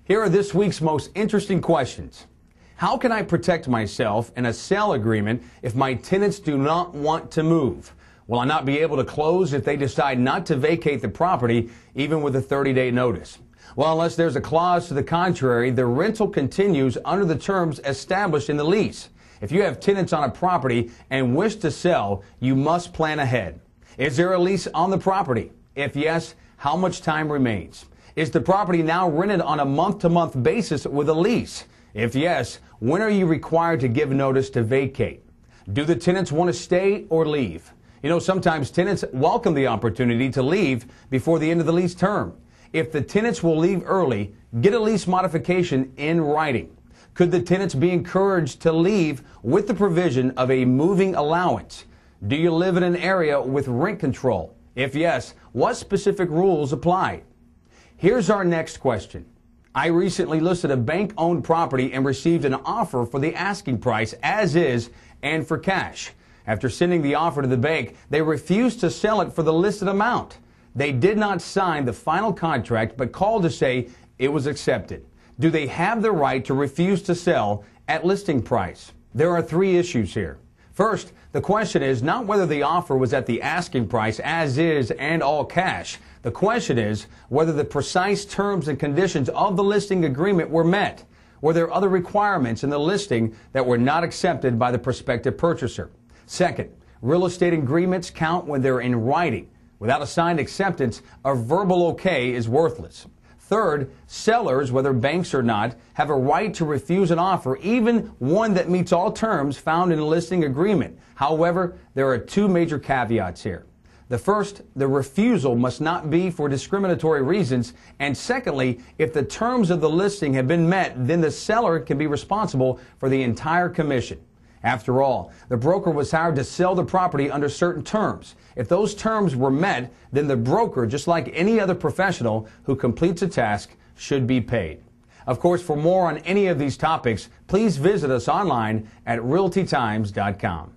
Here are this week's most interesting questions. How can I protect myself in a sale agreement if my tenants do not want to move? Will I not be able to close if they decide not to vacate the property, even with a 30-day notice? Well, unless there's a clause to the contrary, the rental continues under the terms established in the lease. If you have tenants on a property and wish to sell, you must plan ahead. Is there a lease on the property? If yes, how much time remains? Is the property now rented on a month-to-month basis with a lease? If yes, when are you required to give notice to vacate? Do the tenants want to stay or leave? You know, sometimes tenants welcome the opportunity to leave before the end of the lease term. If the tenants will leave early, get a lease modification in writing. Could the tenants be encouraged to leave with the provision of a moving allowance? Do you live in an area with rent control? If yes, what specific rules apply? Here's our next question. I recently listed a bank-owned property and received an offer for the asking price as is and for cash. After sending the offer to the bank, they refused to sell it for the listed amount. They did not sign the final contract but called to say it was accepted. Do they have the right to refuse to sell at listing price? There are three issues here. First, the question is not whether the offer was at the asking price as is and all cash. The question is whether the precise terms and conditions of the listing agreement were met. Were there other requirements in the listing that were not accepted by the prospective purchaser? Second, real estate agreements count when they're in writing. Without a signed acceptance, a verbal okay is worthless. Third, sellers, whether banks or not, have a right to refuse an offer, even one that meets all terms found in a listing agreement. However, there are two major caveats here. The first, the refusal must not be for discriminatory reasons. And secondly, if the terms of the listing have been met, then the seller can be responsible for the entire commission. After all, the broker was hired to sell the property under certain terms. If those terms were met, then the broker, just like any other professional who completes a task, should be paid. Of course, for more on any of these topics, please visit us online at realtytimes.com.